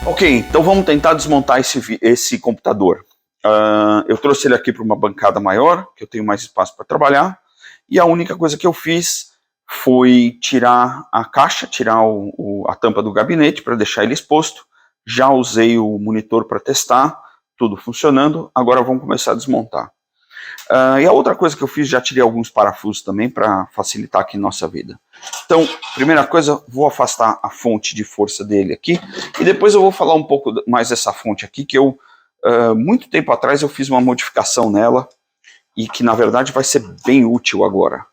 Ok, então vamos tentar desmontar esse computador. Eu trouxe ele aqui para uma bancada maior, que eu tenho mais espaço para trabalhar, e a única coisa que eu fiz foi tirar a caixa, tirar a tampa do gabinete para deixar ele exposto. Já usei o monitor para testar, tudo funcionando, agora vamos começar a desmontar. E a outra coisa que eu fiz, já tirei alguns parafusos também para facilitar aqui nossa vida. Então, primeira coisa, vou afastar a fonte de força dele aqui, e depois eu vou falar um pouco mais dessa fonte aqui, que eu, muito tempo atrás, eu fiz uma modificação nela, e que na verdade vai ser bem útil agora.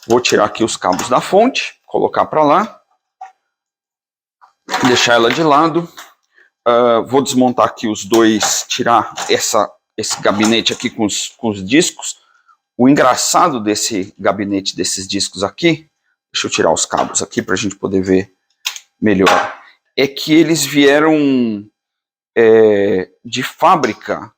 Vou tirar aqui os cabos da fonte, colocar para lá, deixar ela de lado. Vou desmontar aqui os dois, tirar esse gabinete aqui com os discos. O engraçado desse gabinete, desses discos aqui, deixa eu tirar os cabos aqui para a gente poder ver melhor, é que eles vieram de fábrica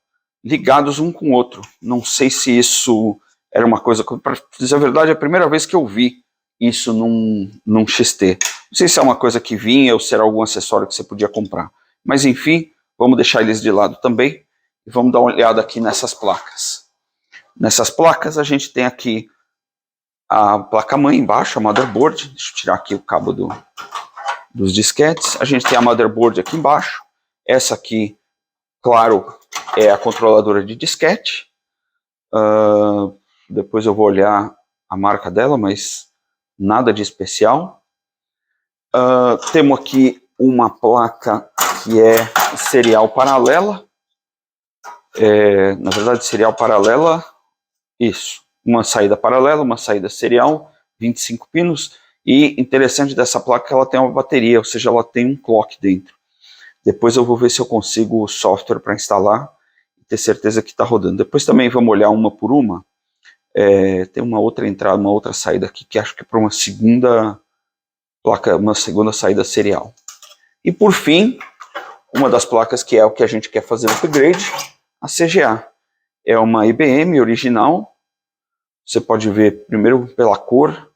ligados um com o outro. Não sei se isso era uma coisa, para dizer a verdade, é a primeira vez que eu vi isso num XT. Não sei se é uma coisa que vinha ou se era algum acessório que você podia comprar. Mas enfim, vamos deixar eles de lado também e vamos dar uma olhada aqui nessas placas. Nessas placas a gente tem aqui a placa-mãe embaixo, a motherboard. Deixa eu tirar aqui o cabo dos disquetes. A gente tem a motherboard aqui embaixo. Essa aqui, claro, é a controladora de disquete. Depois eu vou olhar a marca dela, mas nada de especial. Temos aqui uma placa que é serial paralela. Na verdade, serial paralela, isso. Uma saída paralela, uma saída serial, 25 pinos. E interessante dessa placa é que ela tem uma bateria, ou seja, ela tem um clock dentro. Depois eu vou ver se eu consigo o software para instalar e ter certeza que está rodando. Depois também vamos olhar uma por uma. Tem uma outra entrada, uma outra saída aqui, que acho que é para uma segunda placa, uma segunda saída serial. E por fim, uma das placas que é o que a gente quer fazer no upgrade, a CGA. É uma IBM original. Você pode ver primeiro pela cor.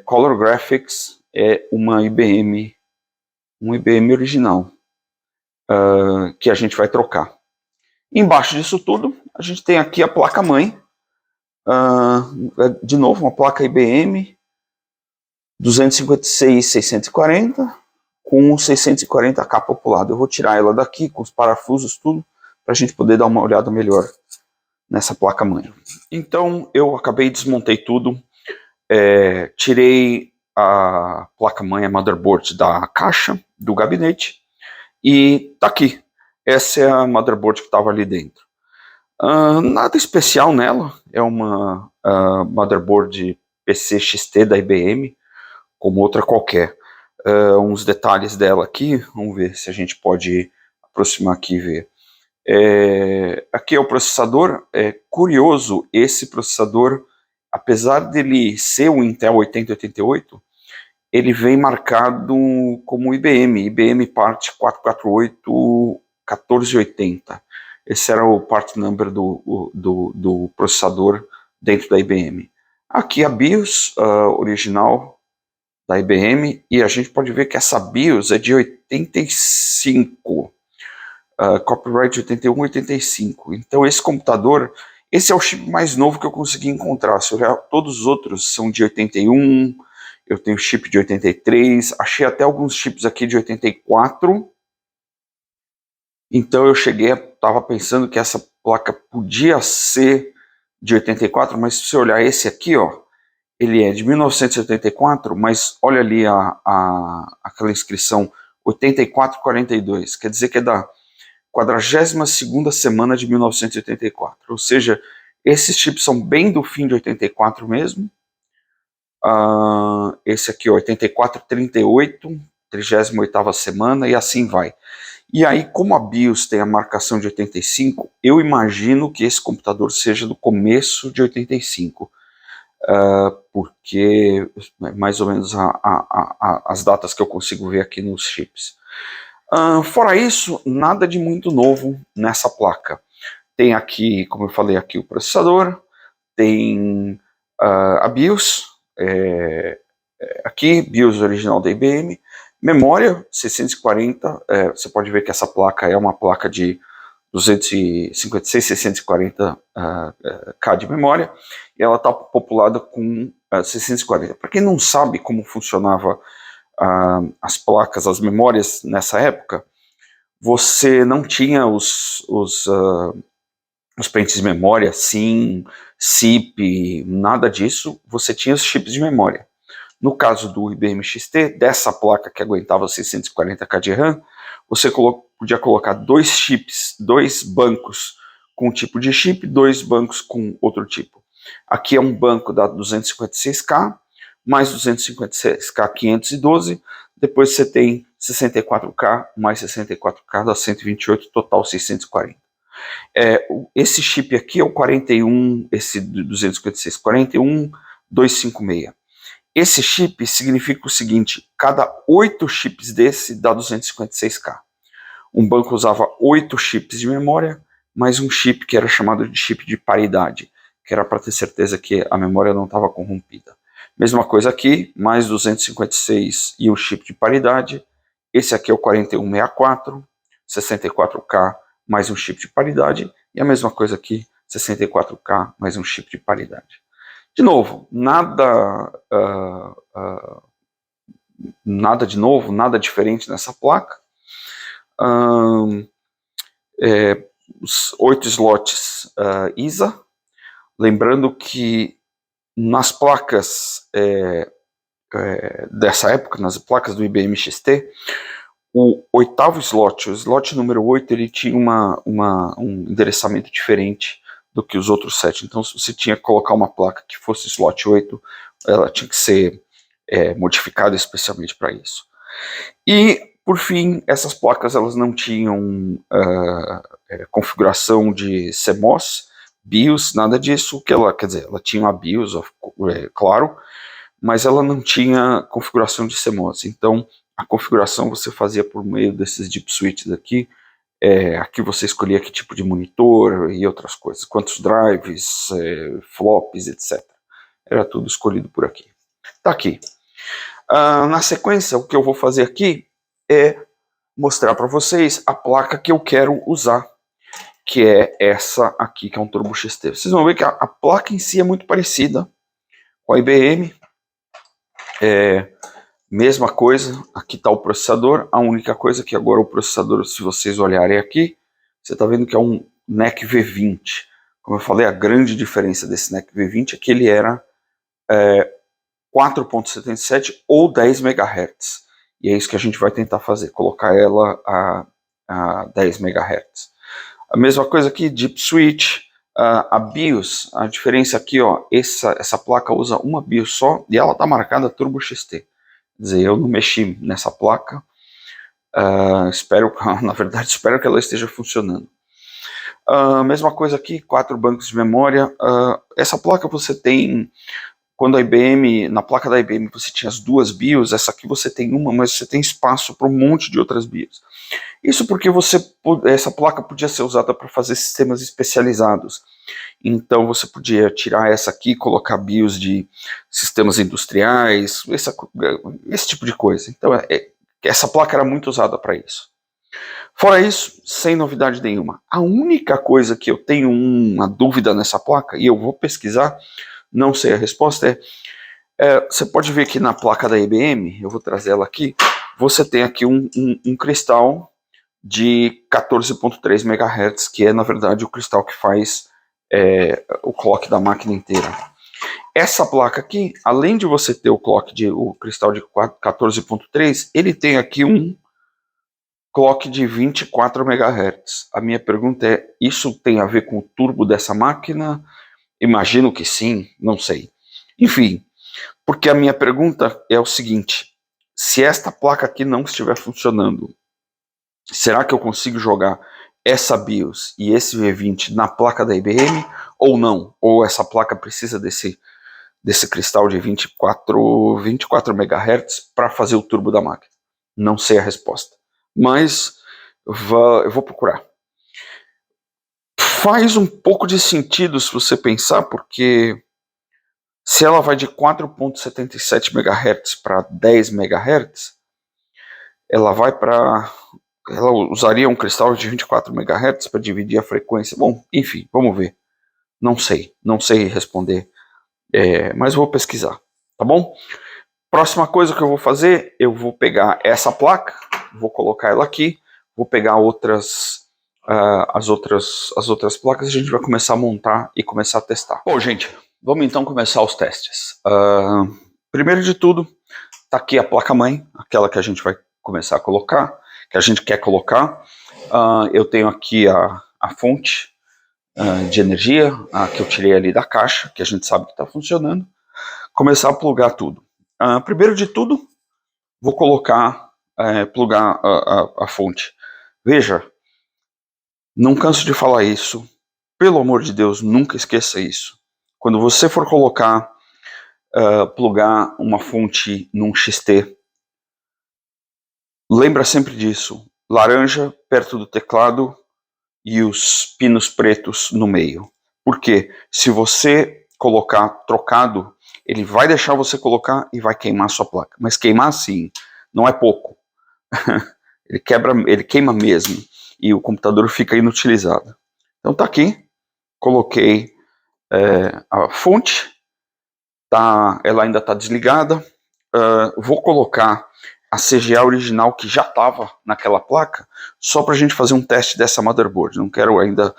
Color Graphics é uma IBM original, que a gente vai trocar. Embaixo disso tudo, a gente tem aqui a placa-mãe. De novo, uma placa IBM 256-640 com 640K populado. Eu vou tirar ela daqui com os parafusos, tudo, para a gente poder dar uma olhada melhor nessa placa-mãe. Então, eu desmontei tudo, tirei a placa-mãe, a motherboard da caixa, do gabinete, e tá aqui. Essa é a motherboard que estava ali dentro. Nada especial nela, é uma motherboard PC XT da IBM, como outra qualquer. Uns detalhes dela aqui, vamos ver se a gente pode aproximar aqui e ver. Aqui é o processador. É curioso, esse processador, apesar dele ser um Intel 8088, ele vem marcado como IBM part 448-1480. Esse era o part number do processador dentro da IBM. Aqui a BIOS original da IBM, e a gente pode ver que essa BIOS é de 85, copyright 81-85. Então esse computador, esse é o chip mais novo que eu consegui encontrar. Se olhar, todos os outros são de 81, eu tenho chip de 83, achei até alguns chips aqui de 84. Então eu estava pensando que essa placa podia ser de 84, mas se você olhar esse aqui, ó, ele é de 1984, mas olha ali aquela inscrição 8442, quer dizer que é da 42ª semana de 1984, ou seja, esses chips são bem do fim de 84 mesmo. Esse aqui, 8438, 38ª semana, e assim vai. E aí, como a BIOS tem a marcação de 85, eu imagino que esse computador seja do começo de 85, porque é mais ou menos as datas que eu consigo ver aqui nos chips. Fora isso, nada de muito novo nessa placa. Tem aqui, como eu falei, aqui o processador, tem a BIOS, aqui, BIOS original da IBM, Memória 640, você pode ver que essa placa é uma placa de 256, 640 K de memória, e ela está populada com 640. Para quem não sabe como funcionava as placas, as memórias nessa época, você não tinha os pentes de memória, SIM, SIP, nada disso, você tinha os chips de memória. No caso do IBM XT, dessa placa que aguentava 640K de RAM, você podia colocar dois chips, dois bancos com um tipo de chip, dois bancos com outro tipo. Aqui é um banco da 256K, mais 256K 512, depois você tem 64K, mais 64K, dá 128, total 640. Esse chip aqui é o 41, esse 256, 41256. Esse chip significa o seguinte: cada 8 chips desse dá 256K. Um banco usava 8 chips de memória, mais um chip que era chamado de chip de paridade, que era para ter certeza que a memória não estava corrompida. Mesma coisa aqui, mais 256 e o chip de paridade. Esse aqui é o 4164, 64K mais um chip de paridade. E a mesma coisa aqui, 64K mais um chip de paridade. De novo, nada de novo, nada diferente nessa placa. Os 8 slots ISA. Lembrando que nas placas dessa época, nas placas do IBM XT, o oitavo slot, o slot número 8, ele tinha um endereçamento diferente do que os outros 7. Então, se você tinha que colocar uma placa que fosse slot 8, ela tinha que ser modificada especialmente para isso. E, por fim, essas placas elas não tinham configuração de CMOS, BIOS, nada disso. Quer dizer, ela tinha uma BIOS, claro, mas ela não tinha configuração de CMOS. Então, a configuração você fazia por meio desses deep switches aqui. Aqui você escolhia que tipo de monitor e outras coisas, quantos drives, flops, etc. Era tudo escolhido por aqui. Tá aqui. Na sequência, o que eu vou fazer aqui é mostrar para vocês a placa que eu quero usar, que é essa aqui, que é um Turbo XT. Vocês vão ver que a placa em si é muito parecida com a IBM. Mesma coisa, aqui está o processador. A única coisa que agora o processador, se vocês olharem aqui, você está vendo que é um NEC V20. Como eu falei, a grande diferença desse NEC V20 é que ele era 4.77 ou 10 MHz. E é isso que a gente vai tentar fazer, colocar ela a 10 MHz. A mesma coisa aqui, Deep Switch, a BIOS, a diferença aqui, ó, essa placa usa uma BIOS só e ela está marcada Turbo XT. Quer dizer, eu não mexi nessa placa, na verdade espero que ela esteja funcionando. Mesma coisa aqui, 4 bancos de memória. Essa placa você tem, quando a IBM, na placa da IBM você tinha as 2 BIOS, essa aqui você tem uma, mas você tem espaço para um monte de outras BIOS. Isso porque essa placa podia ser usada para fazer sistemas especializados. Então você podia tirar essa aqui, colocar BIOS de sistemas industriais, esse tipo de coisa. Então essa placa era muito usada para isso. Fora isso, sem novidade nenhuma. A única coisa que eu tenho uma dúvida nessa placa, e eu vou pesquisar, não sei a resposta, você pode ver que na placa da IBM, eu vou trazer ela aqui, você tem aqui um cristal de 14.3 MHz, que é na verdade o cristal que faz o clock da máquina inteira. Essa placa aqui, além de você ter o cristal de 14.3, ele tem aqui um clock de 24 MHz. A minha pergunta é, isso tem a ver com o turbo dessa máquina? Imagino que sim, não sei. Enfim, porque a minha pergunta é o seguinte: se esta placa aqui não estiver funcionando, será que eu consigo jogar essa BIOS e esse V20 na placa da IBM ou não? Ou essa placa precisa desse cristal de 24 MHz para fazer o turbo da máquina? Não sei a resposta, mas eu vou procurar. Faz um pouco de sentido se você pensar, porque se ela vai de 4.77 MHz para 10 MHz, ela usaria um cristal de 24 MHz para dividir a frequência. Bom, enfim, vamos ver. Não sei responder, mas vou pesquisar, tá bom? Próxima coisa que eu vou fazer, eu vou pegar essa placa, vou colocar ela aqui, vou pegar as outras placas e a gente vai começar a montar e começar a testar. Bom, gente, vamos então começar os testes. Primeiro de tudo, tá aqui a placa-mãe, aquela que a gente vai começar a colocar, que a gente quer colocar. Eu tenho aqui a fonte de energia, que eu tirei ali da caixa, que a gente sabe que está funcionando. Começar a plugar tudo. Primeiro de tudo, vou plugar a fonte. Veja, não canso de falar isso. Pelo amor de Deus, nunca esqueça isso. Quando você for plugar uma fonte num XT, lembra sempre disso. Laranja perto do teclado e os pinos pretos no meio. Porque se você colocar trocado, ele vai deixar você colocar e vai queimar a sua placa. Mas queimar assim, não é pouco. ele queima mesmo. E o computador fica inutilizado. Então tá aqui. Coloquei a fonte. Ela ainda está desligada. Vou colocar a CGA original que já estava naquela placa, só para a gente fazer um teste dessa motherboard. Não quero ainda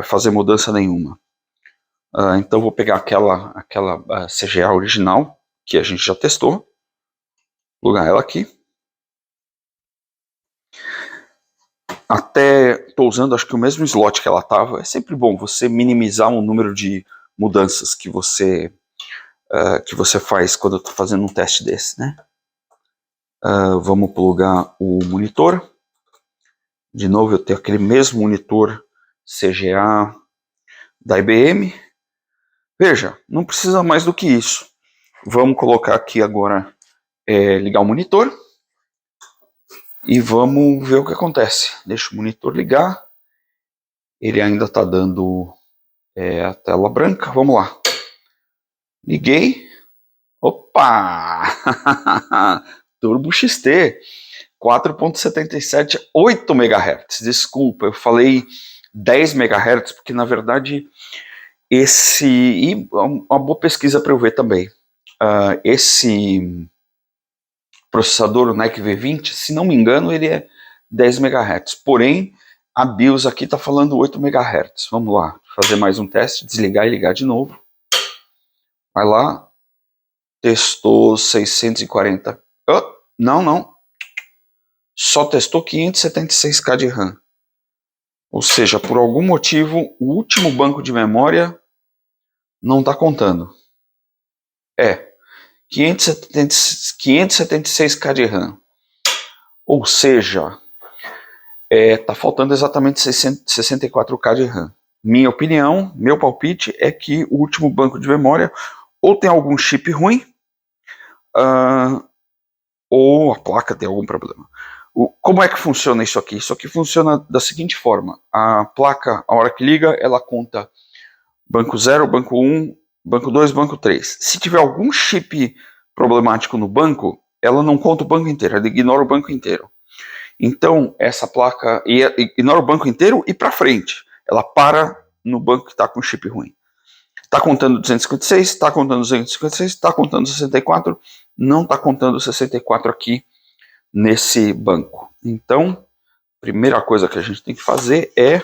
fazer mudança nenhuma. Então vou pegar aquela CGA original que a gente já testou, plugar ela aqui. Até estou usando acho que o mesmo slot que ela estava. É sempre bom você minimizar o número de mudanças que você faz quando eu estou fazendo um teste desse, né? Vamos plugar o monitor. De novo, eu tenho aquele mesmo monitor CGA da IBM. Veja, não precisa mais do que isso. Vamos colocar aqui agora, ligar o monitor. E vamos ver o que acontece. Deixa o monitor ligar. Ele ainda está dando a tela branca. Vamos lá. Liguei. Opa! Turbo XT. 4.77, 8 MHz. Desculpa, eu falei 10 MHz, porque na verdade e uma boa pesquisa para eu ver também. Esse processador, o NEC V20, se não me engano, ele é 10 MHz. Porém, a BIOS aqui está falando 8 MHz. Vamos lá, fazer mais um teste, desligar e ligar de novo. Vai lá. Testou 640. Não. Só testou 576K de RAM. Ou seja, por algum motivo, o último banco de memória não está contando. 576K de RAM. Ou seja, está faltando exatamente 64K de RAM. Minha opinião, meu palpite é que o último banco de memória ou tem algum chip ruim, ou a placa tem algum problema. Como é que funciona isso aqui? Isso aqui funciona da seguinte forma. A placa, a hora que liga, ela conta banco 0, banco 1, banco 2, banco 3. Se tiver algum chip problemático no banco, ela não conta o banco inteiro, ela ignora o banco inteiro. Então, essa placa ignora o banco inteiro e para frente. Ela para no banco que está com chip ruim. Está contando 256, está contando 256, está contando 64, não está contando 64 aqui nesse banco. Então, primeira coisa que a gente tem que fazer é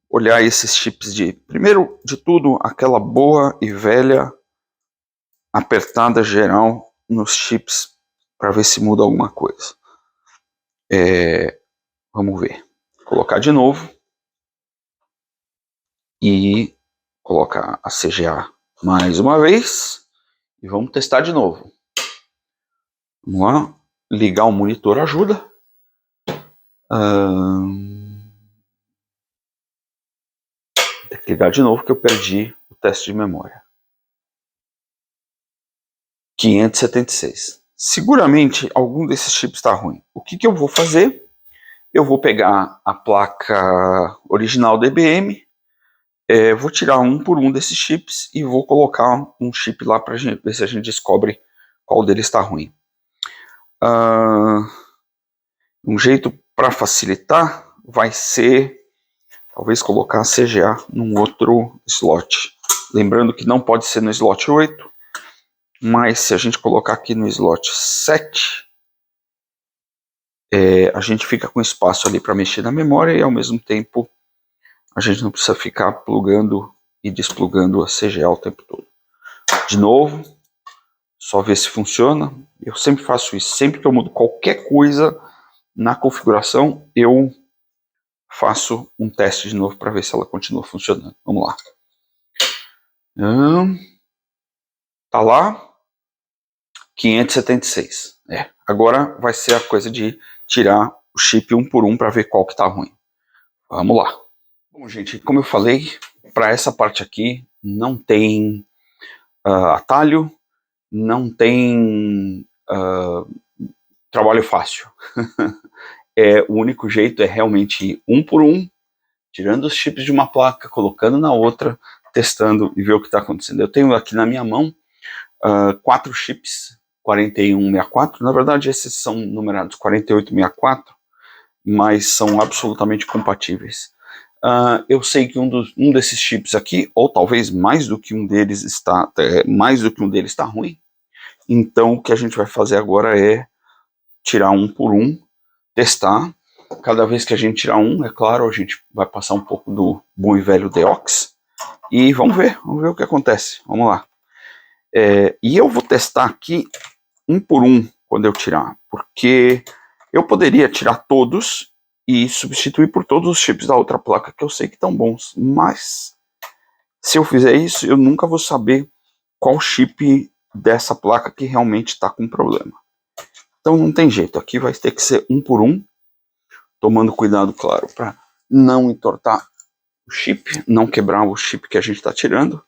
olhar esses chips primeiro de tudo, aquela boa e velha apertada geral nos chips para ver se muda alguma coisa. Vamos ver. Colocar de novo e colocar a CGA mais uma vez e vamos testar de novo. Vamos lá, ligar o monitor ajuda. Tem que ligar de novo que eu perdi o teste de memória. 576. Seguramente algum desses chips está ruim. O que eu vou fazer? Eu vou pegar a placa original da IBM, vou tirar um por um desses chips e vou colocar um chip lá para ver se a gente descobre qual deles está ruim. Um jeito para facilitar vai ser talvez colocar a CGA num outro slot. Lembrando que não pode ser no slot 8, mas se a gente colocar aqui no slot 7, a gente fica com espaço ali para mexer na memória e ao mesmo tempo a gente não precisa ficar plugando e desplugando a CGA o tempo todo. De novo, só ver se funciona. Eu sempre faço isso. Sempre que eu mudo qualquer coisa na configuração, eu faço um teste de novo para ver se ela continua funcionando. Vamos lá. Tá lá. 576. Agora vai ser a coisa de tirar o chip um por um para ver qual que tá ruim. Vamos lá. Bom, gente, como eu falei, para essa parte aqui não tem atalho, não tem trabalho fácil. O único jeito é realmente ir um por um, tirando os chips de uma placa, colocando na outra, testando e ver o que está acontecendo. Eu tenho aqui na minha mão 4 chips 4164. Na verdade, esses são numerados 4864, mas são absolutamente compatíveis. Eu sei que um desses chips aqui, ou talvez mais do que um deles está ruim. Então o que a gente vai fazer agora é tirar um por um, testar. Cada vez que a gente tirar um, é claro, a gente vai passar um pouco do bom e velho Deox e vamos ver o que acontece. Vamos lá. E eu vou testar aqui um por um quando eu tirar, porque eu poderia tirar todos e substituir por todos os chips da outra placa que eu sei que estão bons, mas se eu fizer isso, eu nunca vou saber qual chip dessa placa que realmente está com problema. Então não tem jeito, aqui vai ter que ser um por um, tomando cuidado, claro, para não entortar o chip, não quebrar o chip que a gente está tirando.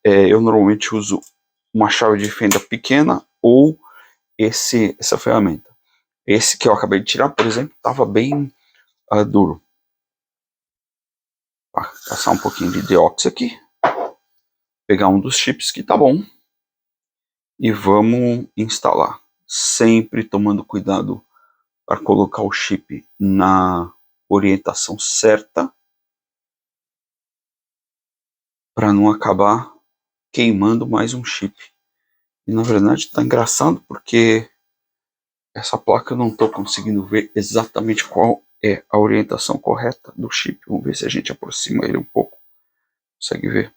Eu normalmente uso uma chave de fenda pequena ou essa ferramenta. Esse que eu acabei de tirar, por exemplo, estava bem duro. Vou passar um pouquinho de Deox aqui, pegar um dos chips que tá bom e vamos instalar. Sempre tomando cuidado para colocar o chip na orientação certa, para não acabar queimando mais um chip. E na verdade está engraçado porque essa placa eu não estou conseguindo ver exatamente qual é a orientação correta do chip. Vamos ver se a gente aproxima ele um pouco. Consegue ver?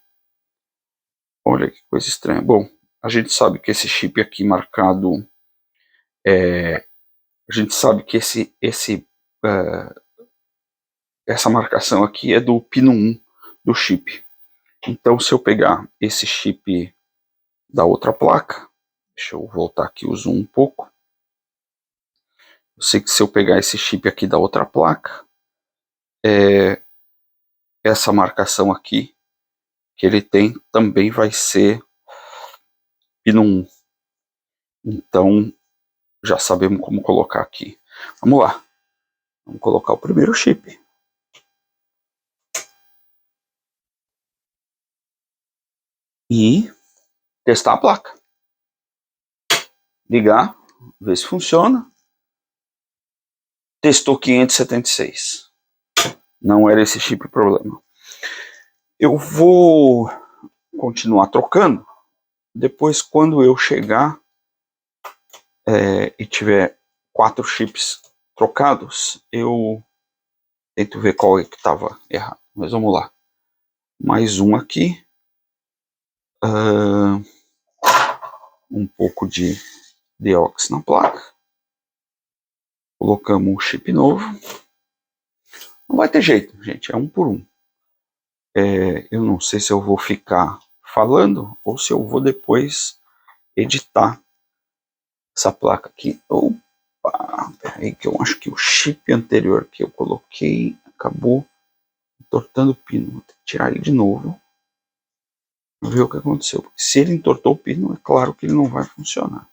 Olha que coisa estranha. Bom, a gente sabe que esse chip aqui marcado a gente sabe que essa marcação aqui é do pino 1 do chip. Então se eu pegar esse chip da outra placa, deixa eu voltar aqui o zoom um pouco. Eu sei que se eu pegar esse chip aqui da outra placa, essa marcação aqui que ele tem também vai ser pino 1. Então já sabemos como colocar aqui. Vamos lá. Vamos colocar o primeiro chip. E testar a placa. Ligar, ver se funciona. Testou 576. Não era esse chip o problema. Eu vou continuar trocando. Depois, quando eu chegar e tiver 4 chips trocados, eu tento ver qual é que estava errado. Mas vamos lá. Mais um aqui. Um pouco de Deox na placa. Colocamos um chip novo. Não vai ter jeito, gente. É um por um. Eu não sei se eu vou ficar falando ou se eu vou depois editar essa placa aqui. Opa, peraí que eu acho que o chip anterior que eu coloquei acabou entortando o pino. Vou ter que tirar ele de novo. Ver o que aconteceu. Porque se ele entortou o pino, é claro que ele não vai funcionar.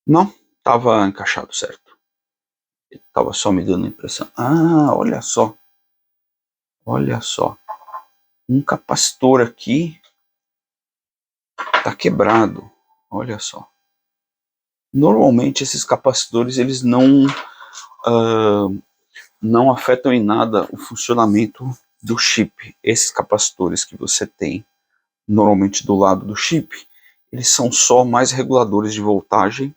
Não, estava encaixado certo. Estava só me dando a impressão. Ah, olha só. Olha só. Um capacitor aqui tá quebrado. Olha só. Normalmente esses capacitores eles não afetam em nada o funcionamento do chip. Esses capacitores que você tem normalmente do lado do chip, eles são só mais reguladores de voltagem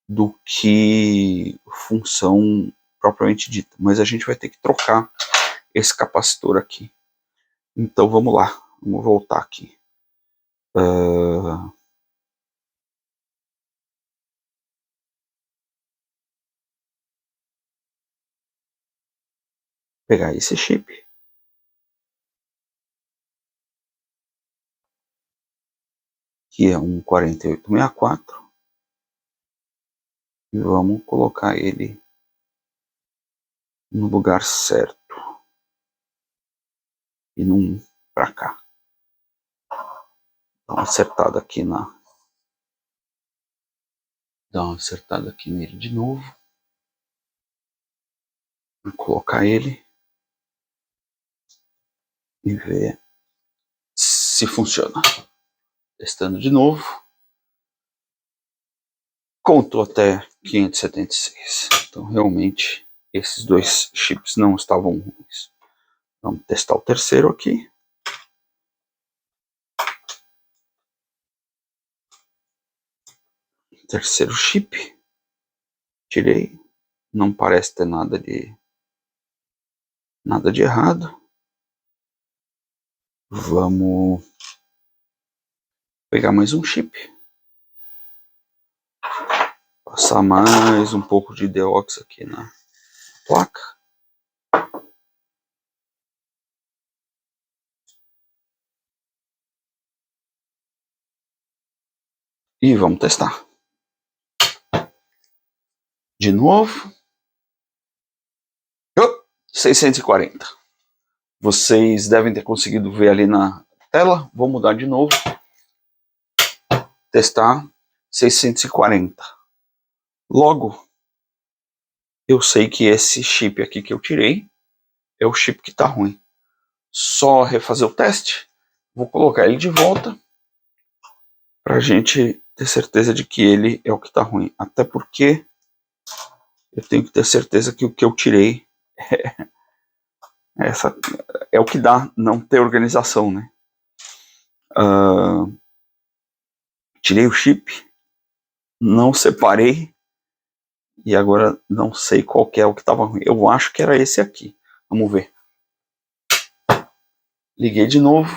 do que função propriamente dita. Mas a gente vai ter que trocar esse capacitor aqui. Então vamos lá, vamos voltar aqui. Pegar esse chip. Que é um 4864. E vamos colocar ele no lugar certo. E não para cá. Dá uma acertada aqui nele de novo. Vou colocar ele e ver se funciona. Testando de novo. Contou até 576. Então realmente esses dois chips não estavam ruins. Vamos testar o terceiro aqui. Terceiro chip. Tirei. Não parece ter nada de errado. Vamos pegar mais um chip. Passar mais um pouco de deox aqui na placa. E vamos testar. De novo. 640. Vocês devem ter conseguido ver ali na tela. Vou mudar de novo. Testar 640. Logo, eu sei que esse chip aqui que eu tirei é o chip que está ruim. Só refazer o teste. Vou colocar ele de volta para a gente ter certeza de que ele é o que está ruim. Até porque eu tenho que ter certeza que o que eu tirei é o que dá não ter organização, né? Tirei o chip, não separei e agora não sei qual que é o que estava ruim. Eu acho que era esse aqui. Vamos ver. Liguei de novo.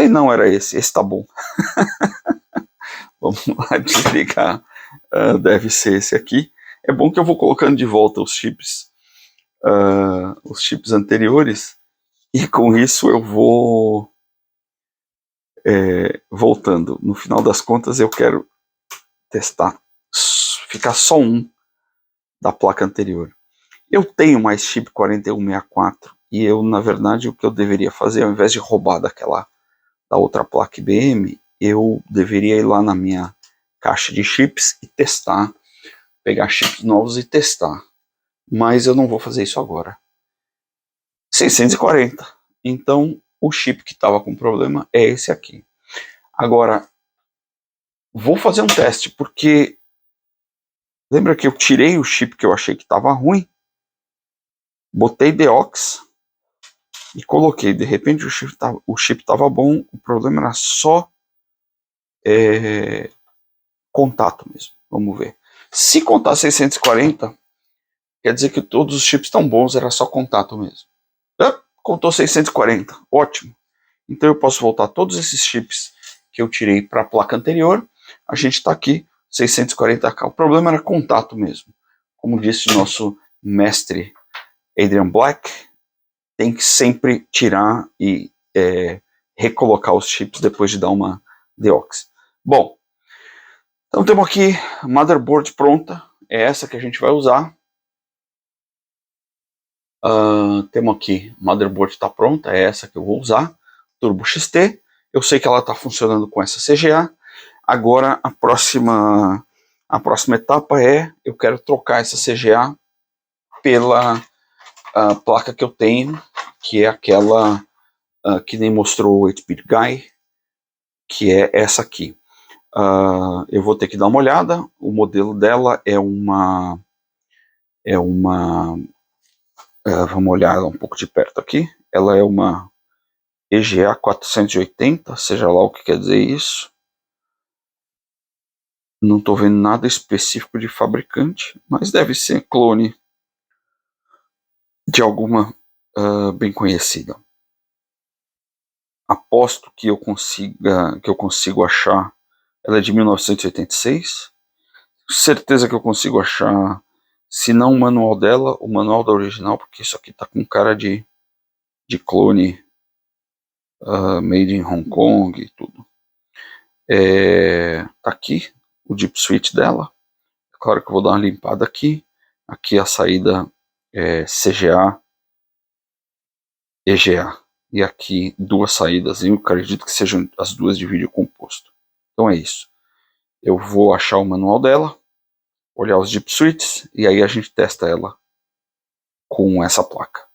Não era esse. Esse tá bom. Vamos lá desligar. Deve ser esse aqui. É bom que eu vou colocando de volta os chips anteriores e com isso eu vou voltando. No final das contas eu quero testar, ficar só um da placa anterior. Eu tenho mais chip 4164 e eu, na verdade, o que eu deveria fazer, ao invés de roubar da outra placa IBM, eu deveria ir lá na minha caixa de chips e testar, pegar chips novos e testar. Mas eu não vou fazer isso agora. 640. Então, o chip que estava com problema é esse aqui. Agora, vou fazer um teste, porque lembra que eu tirei o chip que eu achei que estava ruim, botei deox e coloquei. De repente o chip estava bom, o problema era só contato mesmo. Vamos ver. Se contar 640, quer dizer que todos os chips estão bons, era só contato mesmo. Contou 640, ótimo. Então eu posso voltar todos esses chips que eu tirei para a placa anterior. A gente está aqui, 640K. O problema era contato mesmo. Como disse o nosso mestre Adrian Black, tem que sempre tirar e recolocar os chips depois de dar uma deox. Bom, então temos aqui a motherboard pronta. É essa que a gente vai usar. Temos aqui, a motherboard está pronta, é essa que eu vou usar. Turbo XT. Eu sei que ela está funcionando com essa CGA. Agora a próxima A próxima etapa é, eu quero trocar essa CGA pela placa que eu tenho, que é aquela que nem mostrou o 8-Bit Guy, que é essa aqui. Eu vou ter que dar uma olhada. O modelo dela é uma vamos olhar um pouco de perto aqui. Ela é uma EGA 480, seja lá o que quer dizer isso. Não estou vendo nada específico de fabricante, mas deve ser clone de alguma bem conhecida. Aposto que eu consigo achar. Ela é de 1986. Certeza que eu consigo achar, se não o manual dela, o manual da original, porque isso aqui tá com cara de clone made in Hong Kong e tudo. Tá aqui o deep switch dela. Claro que eu vou dar uma limpada aqui. Aqui a saída CGA, EGA. E aqui duas saídas. Eu acredito que sejam as duas de vídeo composto. Então é isso. Eu vou achar o manual dela, olhar os deep switches e aí a gente testa ela com essa placa.